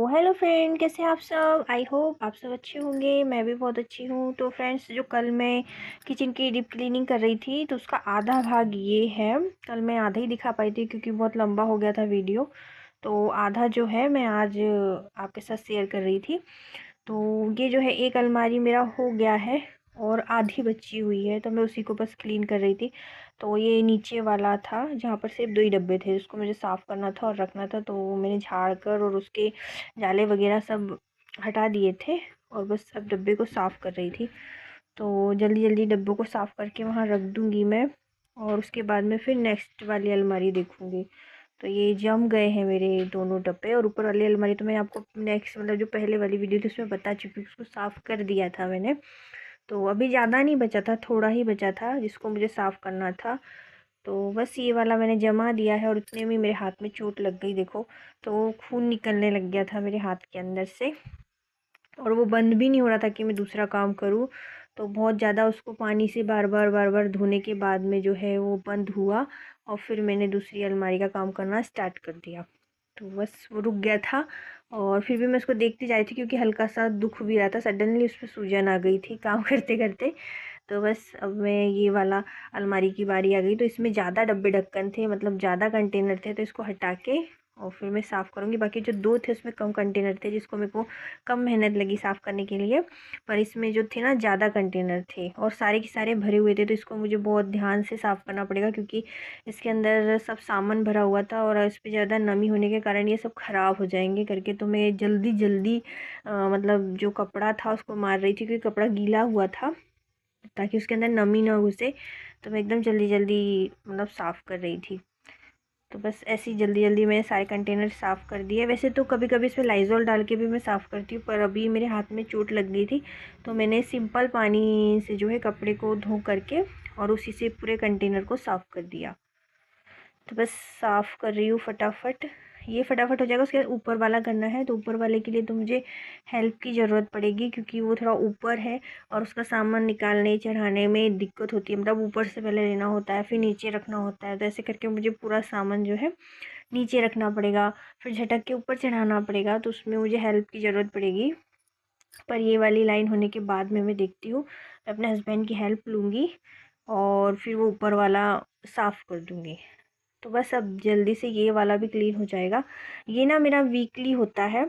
Hello friend, कैसे हैं आप सब। आई होप आप सब अच्छे होंगे। मैं भी बहुत अच्छी हूँ। तो फ्रेंड्स, जो कल मैं किचन की डीप क्लीनिंग कर रही थी तो उसका आधा भाग ये है। कल मैं आधा ही दिखा पाई थी क्योंकि बहुत लंबा हो गया था वीडियो। तो आधा जो है मैं आज आपके साथ शेयर कर रही थी। तो ये जो है एक अलमारी मेरा हो गया है और आधी बची हुई है, तो मैं उसी को बस क्लीन कर रही थी। तो ये नीचे वाला था जहाँ पर सिर्फ 2 ही डब्बे थे, उसको मुझे साफ़ करना था और रखना था। तो मैंने झाड़ कर और उसके जाले वगैरह सब हटा दिए थे और बस अब डब्बे को साफ़ कर रही थी। तो जल्दी जल्दी डब्बों को साफ़ करके वहाँ रख दूँगी मैं, और उसके बाद में फिर नेक्स्ट वाली अलमारी देखूँगी। तो ये जम गए हैं मेरे दोनों डब्बे, और ऊपर वाली अलमारी तो मैंने आपको नेक्स्ट मतलब जो पहले वाली वीडियो थी उसमें बता चुकी हूँ, उसको साफ़ कर दिया था मैंने। तो अभी ज़्यादा नहीं बचा था, थोड़ा ही बचा था जिसको मुझे साफ़ करना था। तो बस ये वाला मैंने जमा दिया है और इतने में मेरे हाथ में चोट लग गई देखो। तो खून निकलने लग गया था मेरे हाथ के अंदर से, और वो बंद भी नहीं हो रहा था कि मैं दूसरा काम करूँ। तो बहुत ज़्यादा उसको पानी से बार बार धोने के बाद में जो है वो बंद हुआ, और फिर मैंने दूसरी अलमारी का काम करना स्टार्ट कर दिया। तो बस वो रुक गया था, और फिर भी मैं उसको देखती जा रही थी क्योंकि हल्का सा दुख भी रहा था। सडनली उस पर सूजन आ गई थी काम करते करते। तो बस अब मैं ये वाला अलमारी की बारी आ गई। तो इसमें ज़्यादा डब्बे ढक्कन थे, मतलब ज़्यादा कंटेनर थे, तो इसको हटा के और फिर मैं साफ़ करूँगी। बाकी जो 2 थे उसमें कम कंटेनर थे, जिसको मेरे को कम मेहनत लगी साफ़ करने के लिए। पर इसमें जो थे ना ज़्यादा कंटेनर थे और सारे के सारे भरे हुए थे, तो इसको मुझे बहुत ध्यान से साफ़ करना पड़ेगा क्योंकि इसके अंदर सब सामान भरा हुआ था और इस पे ज़्यादा नमी होने के कारण ये सब ख़राब हो जाएंगे करके। तो मैं जल्दी जल्दी मतलब जो कपड़ा था उसको मार रही थी क्योंकि कपड़ा गीला हुआ था, ताकि उसके अंदर नमी ना घुसे। तो मैं एकदम जल्दी जल्दी मतलब साफ़ कर रही थी। तो बस ऐसे ही जल्दी जल्दी मैंने सारे कंटेनर साफ़ कर दिए। वैसे तो कभी कभी इसमें लाइज़ॉल डाल के भी मैं साफ़ करती हूँ, पर अभी मेरे हाथ में चोट लग गई थी तो मैंने सिंपल पानी से जो है कपड़े को धो करके और उसी से पूरे कंटेनर को साफ़ कर दिया। तो बस साफ़ कर रही हूँ फटाफट। ये फटाफट हो जाएगा। उसके बाद ऊपर वाला करना है, तो ऊपर वाले के लिए तो मुझे हेल्प की ज़रूरत पड़ेगी क्योंकि वो थोड़ा ऊपर है और उसका सामान निकालने चढ़ाने में दिक्कत होती है। मतलब ऊपर से पहले लेना होता है फिर नीचे रखना होता है, तो ऐसे करके मुझे पूरा सामान जो है नीचे रखना पड़ेगा, फिर झटक के ऊपर चढ़ाना पड़ेगा। तो उसमें मुझे हेल्प की ज़रूरत पड़ेगी। पर ये वाली लाइन होने के बाद में मैं देखती हूँ, मैं अपने हस्बैंड की हेल्प लूँगी और फिर वो ऊपर वाला साफ़ कर दूँगी। तो बस अब जल्दी से ये वाला भी क्लीन हो जाएगा। ये ना मेरा वीकली होता है,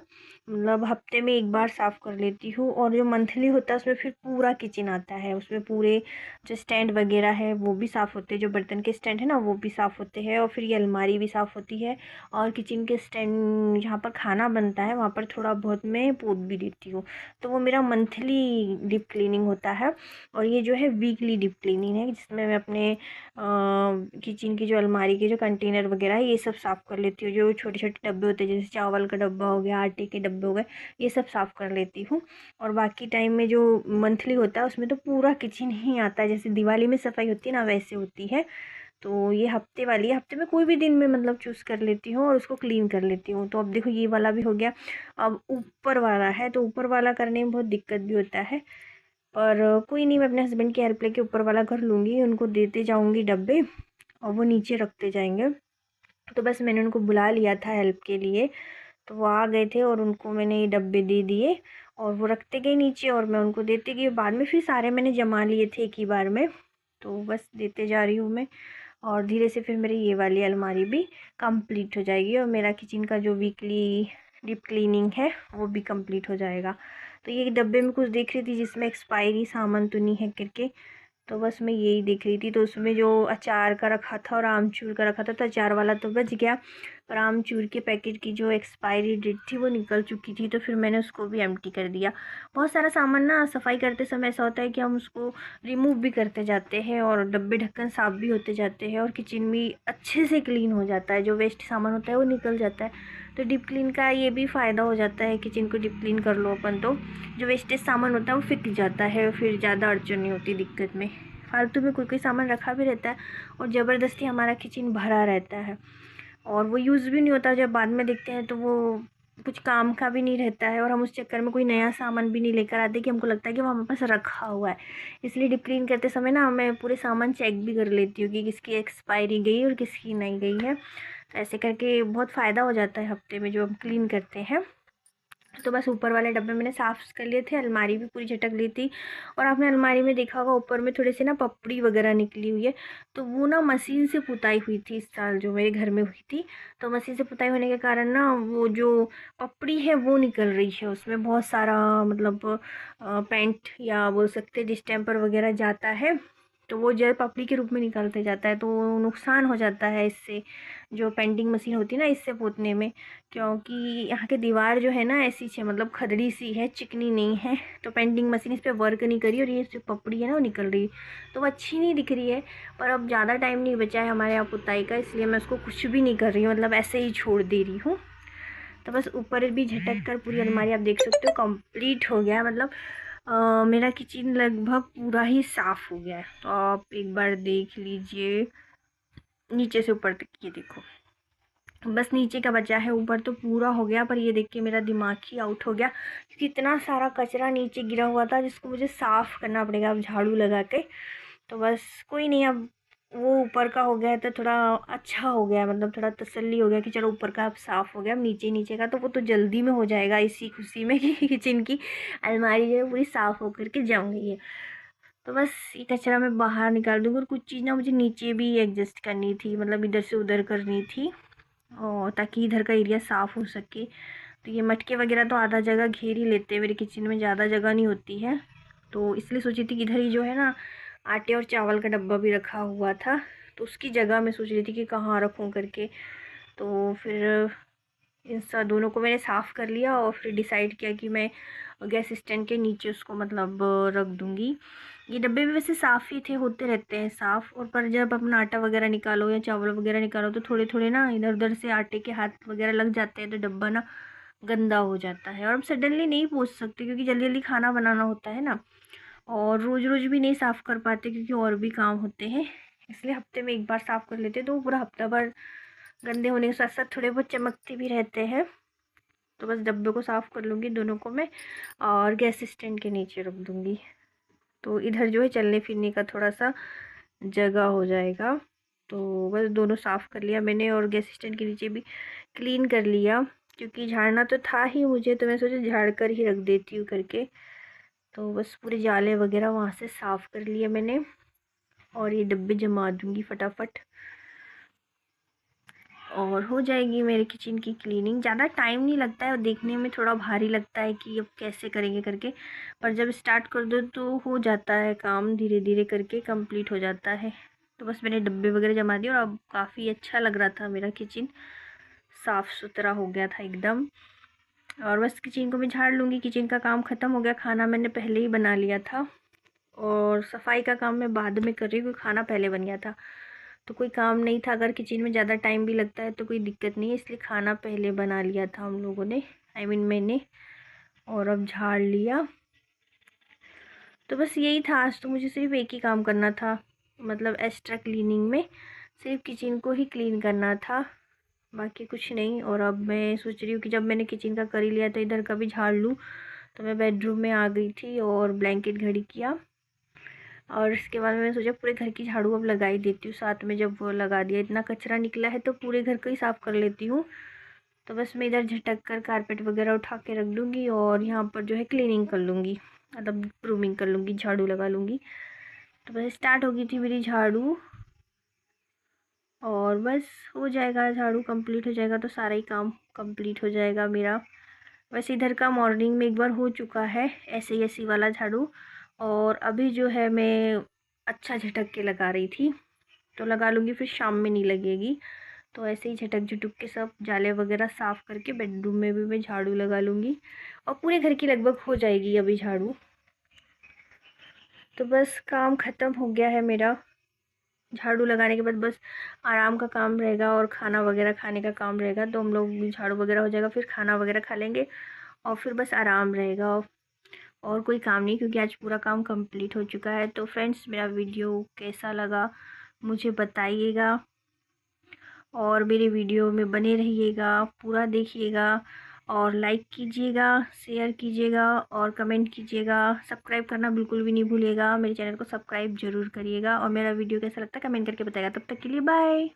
मतलब हफ्ते में एक बार साफ़ कर लेती हूँ। और जो मंथली होता है उसमें फिर पूरा किचन आता है, उसमें पूरे जो स्टैंड वगैरह है वो भी साफ़ होते हैं, जो बर्तन के स्टैंड है ना वो भी साफ़ होते हैं, और फिर ये अलमारी भी साफ़ होती है। और किचन के स्टैंड जहाँ पर खाना बनता है वहाँ पर थोड़ा बहुत मैं पोंछ भी देती हूँ। तो वो मेरा मंथली डीप क्लीनिंग होता है। और ये जो है वीकली डीप क्लीनिंग है, जिसमें मैं अपने किचन की जो अलमारी के जो कंटेनर वगैरह है ये सब साफ़ कर लेती हूँ। जो छोटे छोटे डब्बे होते हैं जैसे चावल का डब्बा हो गया, आटे के डब्बे हो गए, ये सब साफ़ कर लेती हूँ। और बाकी टाइम में जो मंथली होता है उसमें तो पूरा किचन ही आता है, जैसे दिवाली में सफाई होती है ना वैसे होती है। तो ये हफ्ते वाली है, हफ्ते में कोई भी दिन में मतलब चूज़ कर लेती हूँ और उसको क्लीन कर लेती हूँ। तो अब देखो ये वाला भी हो गया। अब ऊपर वाला है, तो ऊपर वाला करने में बहुत दिक्कत भी होता है, पर कोई नहीं, मैं अपने हस्बैंड की हेल्प लेके ऊपर वाला कर लूँगी। उनको देते जाऊँगी डब्बे और वो नीचे रखते जाएंगे। तो बस मैंने उनको बुला लिया था हेल्प के लिए, तो वो आ गए थे और उनको मैंने ये डब्बे दे दिए और वो रखते गए नीचे और मैं उनको देती गई। बाद में फिर सारे मैंने जमा लिए थे एक ही बार में, तो बस देते जा रही हूँ मैं। और धीरे से फिर मेरी ये वाली अलमारी भी कंप्लीट हो जाएगी और मेरा किचन का जो वीकली डीप क्लीनिंग है वो भी कंप्लीट हो जाएगा। तो ये डब्बे में कुछ देख रही थी जिसमें एक्सपायरी सामान तो नहीं है करके, तो बस मैं यही देख रही थी। तो उसमें जो अचार का रखा था और आमचूर का रखा था, तो अचार वाला तो बच गया, पर आमचूर के पैकेट की जो एक्सपायरी डेट थी वो निकल चुकी थी, तो फिर मैंने उसको भी एम्प्टी कर दिया। बहुत सारा सामान ना सफाई करते समय ऐसा होता है कि हम उसको रिमूव भी करते जाते हैं और डब्बे ढक्कन साफ़ भी होते जाते हैं और किचन भी अच्छे से क्लीन हो जाता है, जो वेस्ट सामान होता है वो निकल जाता है। तो डीप क्लीन का ये भी फ़ायदा हो जाता है, किचन को डीप क्लीन कर लो अपन तो जो वेस्टेज सामान होता है वो फिक जाता है, फिर ज़्यादा अड़चन नहीं होती दिक्कत में। फालतू में कोई कोई सामान रखा भी रहता है और ज़बरदस्ती हमारा किचन भरा रहता है और वो यूज़ भी नहीं होता। जब बाद में देखते हैं तो वो कुछ काम का भी नहीं रहता है और हम उस चक्कर में कोई नया सामान भी नहीं लेकर आते कि हमको लगता है कि वो हमारे पास रखा हुआ है। इसलिए डीप क्लीन करते समय ना मैं पूरे सामान चेक भी कर लेती हूँ कि किसकी एक्सपायरी गई और किसकी नहीं गई है। तो ऐसे करके बहुत फ़ायदा हो जाता है हफ्ते में जो हम क्लीन करते हैं। तो बस ऊपर वाले डब्बे मैंने साफ़ कर लिए थे, अलमारी भी पूरी झटक ली थी। और आपने अलमारी में देखा होगा ऊपर में थोड़ी सी ना पपड़ी वगैरह निकली हुई है, तो वो ना मशीन से पुताई हुई थी इस साल जो मेरे घर में हुई थी। तो मशीन से पुताई होने के कारण ना वो जो पपड़ी है वो निकल रही है, उसमें बहुत सारा मतलब पेंट या बोल सकते डिस्टेम्पर वगैरह जाता है, तो वो जल पपड़ी के रूप में निकलते जाता है, तो नुकसान हो जाता है इससे, जो पेंटिंग मशीन होती है ना इससे पोतने में। क्योंकि यहाँ की दीवार जो है ना ऐसी है, मतलब खदड़ी सी है, चिकनी नहीं है, तो पेंटिंग मशीन इस पर वर्क नहीं करी और ये जो पपड़ी है ना वो निकल रही, तो वो अच्छी नहीं दिख रही है। पर अब ज़्यादा टाइम नहीं बचा है हमारे यहाँ पुताई का, इसलिए मैं उसको कुछ भी नहीं कर रही हूँ, मतलब ऐसे ही छोड़ दे रही हूँ। तो बस ऊपर भी झटक कर पूरी अलमारी आप देख सकते हो कंप्लीट हो गया है, मतलब मेरा किचन लगभग पूरा ही साफ़ हो गया है। तो आप एक बार देख लीजिए नीचे से ऊपर तक, ये देखो बस नीचे का बचा है, ऊपर तो पूरा हो गया। पर ये देख के मेरा दिमाग ही आउट हो गया, क्योंकि इतना सारा कचरा नीचे गिरा हुआ था जिसको मुझे साफ़ करना पड़ेगा अब झाड़ू लगा के। तो बस कोई नहीं, अब वो ऊपर का हो गया है तो थोड़ा अच्छा हो गया, मतलब थोड़ा तसल्ली हो गया कि चलो ऊपर का अब साफ़ हो गया। अब नीचे नीचे का तो वो तो जल्दी में हो जाएगा, इसी खुशी में कि किचन की अलमारी जो है पूरी साफ़ होकर के जम गई है। तो बस ये कचरा मैं बाहर निकाल दूँगी, और कुछ चीज़ ना मुझे नीचे भी एडजस्ट करनी थी, मतलब इधर से उधर करनी थी, और ताकि इधर का एरिया साफ़ हो सके। तो ये मटके वगैरह तो आधा जगह घेर ही लेते हैं, मेरे किचन में ज़्यादा जगह नहीं होती है, तो इसलिए सोची थी कि इधर ही जो है ना आटे और चावल का डब्बा भी रखा हुआ था, तो उसकी जगह मैं सोच रही थी कि कहाँ रखूँ करके। तो फिर इन सब दोनों को मैंने साफ़ कर लिया और फिर डिसाइड किया कि मैं गैस स्टैंड के नीचे उसको मतलब रख दूँगी। ये डब्बे भी वैसे साफ़ ही थे, होते रहते हैं साफ़, और पर जब अपना आटा वगैरह निकालो या चावल वगैरह निकालो तो थोड़े थोड़े ना इधर उधर से आटे के हाथ वगैरह लग जाते हैं, तो डब्बा ना गंदा हो जाता है। और हम सडनली नहीं पोंछ सकते क्योंकि जल्दी जल्दी खाना बनाना होता है ना, और रोज़ रोज़ भी नहीं साफ़ कर पाते क्योंकि और भी काम होते हैं, इसलिए हफ्ते में एक बार साफ़ कर लेते, तो पूरा हफ्ता भर गंदे होने के साथ साथ थोड़े बहुत चमकते भी रहते हैं। तो बस डब्बे को साफ़ कर लूँगी दोनों को मैं, और गैस स्टैंड के नीचे रख दूँगी, तो इधर जो है चलने फिरने का थोड़ा सा जगह हो जाएगा। तो बस दोनों साफ़ कर लिया मैंने, और गैस स्टैंड के नीचे भी क्लीन कर लिया, क्योंकि झाड़ना तो था ही मुझे, तो मैं सोचा झाड़ कर ही रख देती हूँ करके। तो बस पूरे जाले वगैरह वहाँ से साफ़ कर लिए मैंने, और ये डब्बे जमा दूँगी फटाफट, और हो जाएगी मेरे किचन की क्लीनिंग। ज़्यादा टाइम नहीं लगता है और देखने में थोड़ा भारी लगता है कि अब कैसे करेंगे करके, पर जब स्टार्ट कर दो तो हो जाता है काम, धीरे धीरे करके कंप्लीट हो जाता है। तो बस मैंने डब्बे वगैरह जमा दिए और अब काफ़ी अच्छा लग रहा था, मेरा किचन साफ़ सुथरा हो गया था एकदम। और बस किचन को मैं झाड़ लूँगी, किचन का काम ख़त्म हो गया, खाना मैंने पहले ही बना लिया था, और सफाई का काम मैं बाद में कर रही हूँ क्योंकि खाना पहले बन गया था, तो कोई काम नहीं था। अगर किचन में ज़्यादा टाइम भी लगता है तो कोई दिक्कत नहीं है, इसलिए खाना पहले बना लिया था हम लोगों ने, मैंने, और अब झाड़ लिया। तो बस यही था, आज तो मुझे सिर्फ एक ही काम करना था, मतलब एक्स्ट्रा क्लीनिंग में सिर्फ किचन को ही क्लीन करना था, बाकी कुछ नहीं। और अब मैं सोच रही हूँ कि जब मैंने किचन का कर ही लिया तो इधर का भी झाड़ लूँ। तो मैं बेडरूम में आ गई थी और ब्लैंकेट घड़ी किया, और इसके बाद मैंने सोचा पूरे घर की झाड़ू अब लगा ही देती हूँ साथ में। जब वो लगा दिया, इतना कचरा निकला है तो पूरे घर को ही साफ़ कर लेती हूँ। तो बस मैं इधर झटक कर कारपेट वगैरह उठा के रख दूँगी, और यहाँ पर जो है क्लीनिंग कर लूँगी, मतलब ग्रूमिंग कर लूँगी, झाड़ू लगा लूँगी। तो बस स्टार्ट हो गई थी मेरी झाड़ू, और बस हो जाएगा, झाड़ू कंप्लीट हो जाएगा तो सारा ही काम कंप्लीट हो जाएगा मेरा। वैसे इधर का मॉर्निंग में एक बार हो चुका है ऐसे ही ऐसी वाला झाड़ू, और अभी जो है मैं अच्छा झटक के लगा रही थी, तो लगा लूँगी फिर शाम में नहीं लगेगी। तो ऐसे ही झटक झुटक के सब जाले वगैरह साफ़ करके बेडरूम में भी मैं झाड़ू लगा लूँगी, और पूरे घर की लगभग हो जाएगी अभी झाड़ू। तो बस काम ख़त्म हो गया है मेरा, झाड़ू लगाने के बाद बस आराम का काम रहेगा और खाना वगैरह खाने का काम रहेगा। तो हम लोग झाड़ू वगैरह हो जाएगा, फिर खाना वगैरह खा लेंगे, और फिर बस आराम रहेगा, और कोई काम नहीं, क्योंकि आज पूरा काम कंप्लीट हो चुका है। तो फ्रेंड्स, मेरा वीडियो कैसा लगा मुझे बताइएगा, और मेरे वीडियो में बने रहिएगा, पूरा देखिएगा, और लाइक कीजिएगा, शेयर कीजिएगा और कमेंट कीजिएगा। सब्सक्राइब करना बिल्कुल भी नहीं भूलिएगा, मेरे चैनल को सब्सक्राइब ज़रूर करिएगा, और मेरा वीडियो कैसा लगता है कमेंट करके बताइएगा। तब तक के लिए बाय।